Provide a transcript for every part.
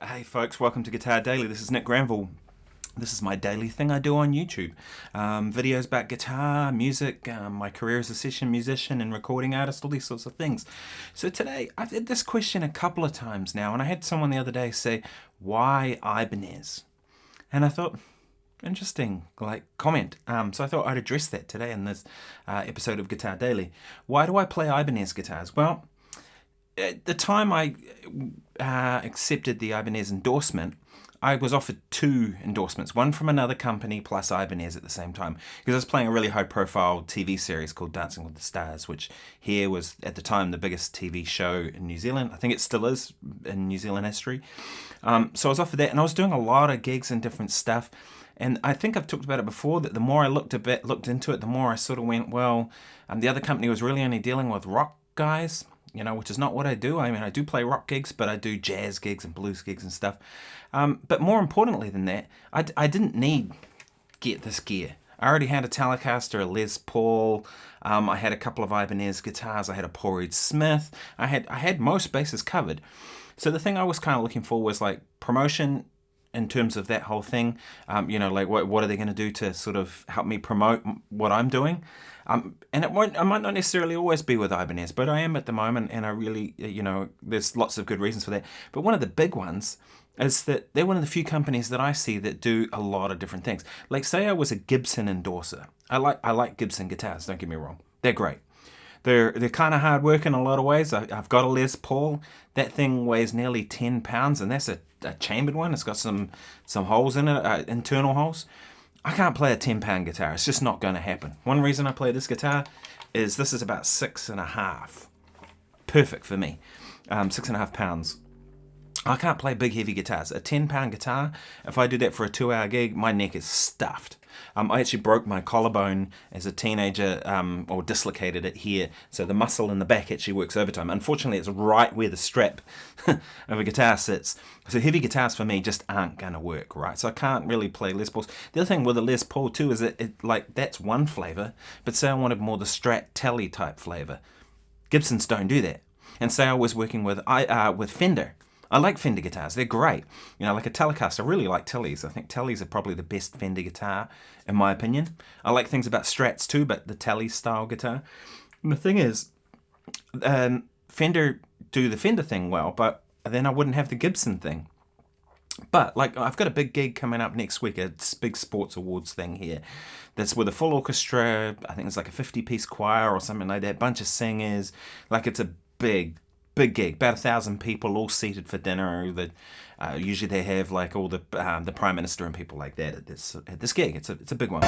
Hey folks, welcome to Guitar Daily. This is Nick Granville. This is my daily thing I do on YouTube. Videos about guitar, music, my career as a session musician and recording artist, all these sorts of things. So today, I've had this question a couple of times now, and I had someone the other day say, why Ibanez? And I thought, interesting, comment. So I thought I'd address that today in this episode of Guitar Daily. Why do I play Ibanez guitars? Well, at the time I accepted the Ibanez endorsement, I was offered two endorsements, one from another company plus Ibanez at the same time, because I was playing a really high-profile TV series called Dancing with the Stars, which here was, at the time, the biggest TV show in New Zealand. I think it still is in New Zealand history. So I was offered that, and I was doing a lot of gigs and different stuff. And I think I've talked about it before, that the more I looked into it, the more I sort of went, well, the other company was really only dealing with rock guys, which is not what I do. I mean, I do play rock gigs, but I do jazz gigs and blues gigs and stuff. But more importantly than that, I didn't need this gear. I already had a Telecaster, a Les Paul. I had a couple of Ibanez guitars. I had a Paul Reed Smith. I had most bases covered. So the thing I was kind of looking for was like promotion in terms of that whole thing. What are they going to do to sort of help me promote what I'm doing? And I might not necessarily always be with Ibanez, but I am at the moment, and I really, there's lots of good reasons for that. But one of the big ones is that they're one of the few companies that I see that do a lot of different things. Like, say I was a Gibson endorser. I like Gibson guitars, don't get me wrong. They're great. They're kind of hard work in a lot of ways. I've got a Les Paul. That thing weighs nearly 10 pounds, and that's a chambered one. It's got some holes in it, internal holes. I can't play a 10-pound guitar. It's just not going to happen. One reason I play this guitar is this is about 6.5. Perfect for me. 6.5 pounds. I can't play big, heavy guitars. A 10-pound guitar, if I do that for a 2-hour gig, my neck is stuffed. I actually broke my collarbone as a teenager, or dislocated it here, so the muscle in the back actually works overtime. Unfortunately, it's right where the strap of a guitar sits. So heavy guitars for me just aren't going to work, right? So I can't really play Les Pauls. The other thing with a Les Paul too is that that's one flavour, but say I wanted more the Strat Telly type flavour. Gibsons don't do that. And say I was working with Fender. I like Fender guitars. They're great. Like a Telecaster. I really like Tellys. I think Tellys are probably the best Fender guitar, in my opinion. I like things about Strats too, but the Telly style guitar. And the thing is, Fender do the Fender thing well, but then I wouldn't have the Gibson thing. But I've got a big gig coming up next week, a big sports awards thing here. That's with a full orchestra. I think it's like a 50-piece choir or something like that. Bunch of singers. It's a big gig, about 1,000 people all seated for dinner. That usually they have all the Prime Minister and people like that at this gig. It's a big one.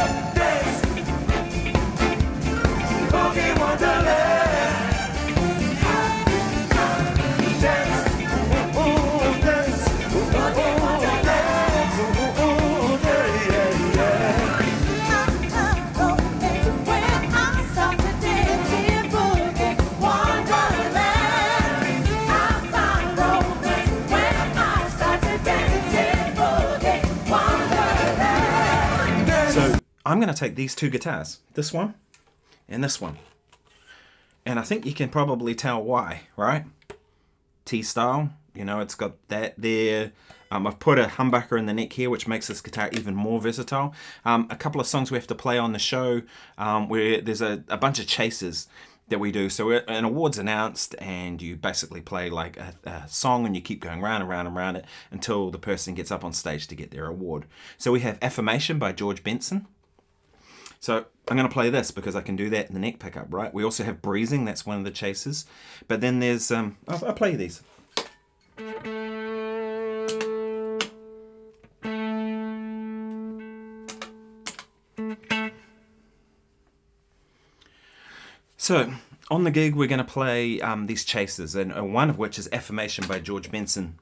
I'm going to take these two guitars, this one and this one. And I think you can probably tell why, right? T-style, it's got that there. I've put a humbucker in the neck here, which makes this guitar even more versatile. A couple of songs we have to play on the show where there's a bunch of chases that we do. So an award's announced, and you basically play a song, and you keep going round and round and round it until the person gets up on stage to get their award. So we have Affirmation by George Benson. So I'm going to play this because I can do that in the neck pickup, right? We also have Breezing, that's one of the chases. But then there's, I'll play these. So on the gig, we're going to play these chases, and one of which is Affirmation by George Benson.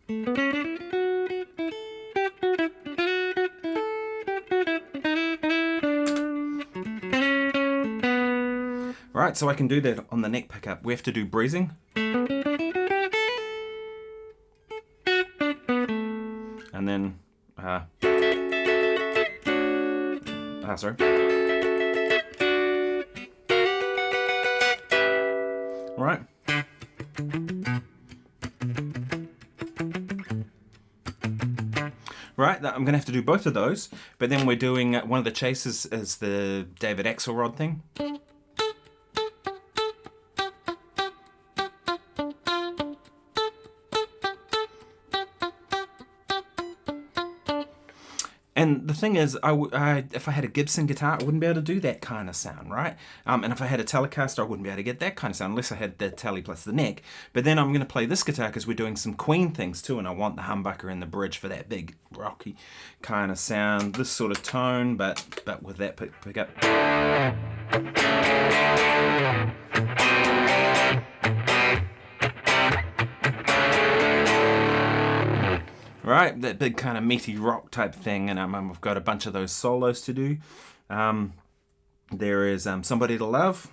Right, so I can do that on the neck pickup. We have to do Breezing. And then, sorry. All right. right? I'm going to have to do both of those, but then we're doing one of the chases is the David Axelrod thing. And the thing is, if I had a Gibson guitar, I wouldn't be able to do that kind of sound, right? And if I had a Telecaster, I wouldn't be able to get that kind of sound unless I had the Tele plus the neck. But then I'm going to play this guitar because we're doing some Queen things too, and I want the humbucker and the bridge for that big rocky kind of sound, this sort of tone, but with that pickup. Right, that big kind of meaty rock type thing, and I've got a bunch of those solos to do. There is Somebody to Love.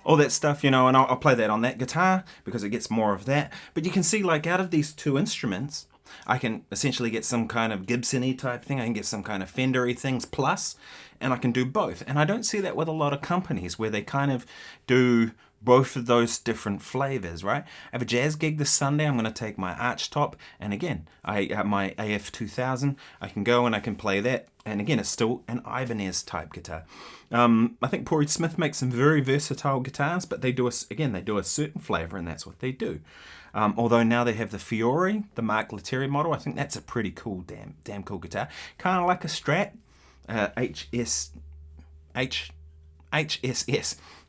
All that stuff, and I'll play that on that guitar because it gets more of that. But you can see, like, out of these two instruments, I can essentially get some kind of Gibson-y type thing. I can get some kind of Fender-y things plus, and I can do both. And I don't see that with a lot of companies where they kind of do both of those different flavors, right? I have a jazz gig this Sunday. I'm going to take my arch top, and again, my AF2000. I can go and I can play that. And again, it's still an Ibanez type guitar. I think Pori Smith makes some very versatile guitars, but they do a certain flavor, and that's what they do. Although now they have the Fiore, the Mark Lettieri model. I think that's a pretty cool, damn cool guitar. Kind of like a Strat, HSS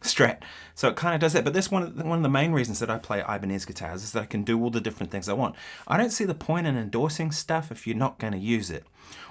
Strat. So it kind of does that. But that's one of the main reasons that I play Ibanez guitars is that I can do all the different things I want. I don't see the point in endorsing stuff if you're not going to use it,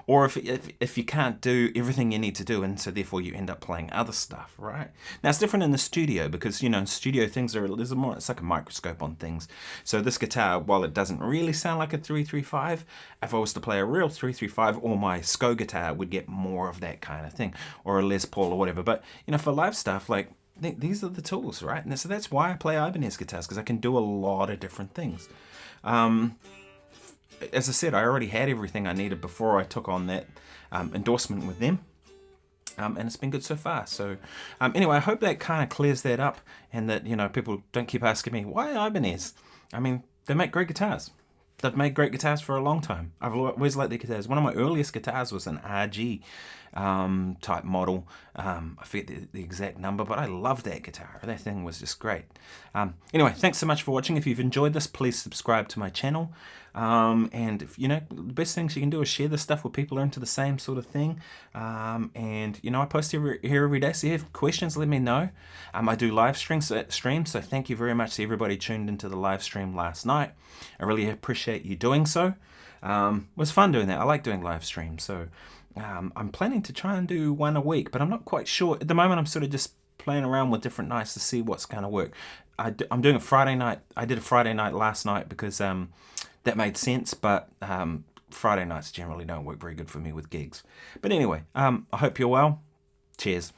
or if you can't do everything you need to do, and so therefore you end up playing other stuff, right? Now it's different in the studio because in studio things it's like a microscope on things. So this guitar, while it doesn't really sound like a 335, if I was to play a real 335 or my SCO guitar, would get more of that kind of thing, or a Les Paul or whatever. But for live stuff, like these are the tools, right? And so that's why I play Ibanez guitars, because I can do a lot of different things. As I said, I already had everything I needed before I took on that endorsement with them. And it's been good so far. So anyway, I hope that kind of clears that up, and that people don't keep asking me, why Ibanez? I mean, they make great guitars. They've made great guitars for a long time. I've always liked their guitars. One of my earliest guitars was an RG type model. I forget the exact number, but I loved that guitar. That thing was just great. Anyway, thanks so much for watching. If you've enjoyed this, please subscribe to my channel. And if, the best things you can do is share this stuff with people who are into the same sort of thing. And I post here every day, so if you have questions, let me know. I do live streams, so thank you very much to everybody tuned into the live stream last night. I really appreciate you doing so. It was fun doing that. I like doing live streams, so I'm planning to try and do one a week, but I'm not quite sure. At the moment, I'm sort of just playing around with different nights to see what's going to work. I'm doing a Friday night. I did a Friday night last night because that made sense, but Friday nights generally don't work very good for me with gigs. But anyway, I hope you're well. Cheers.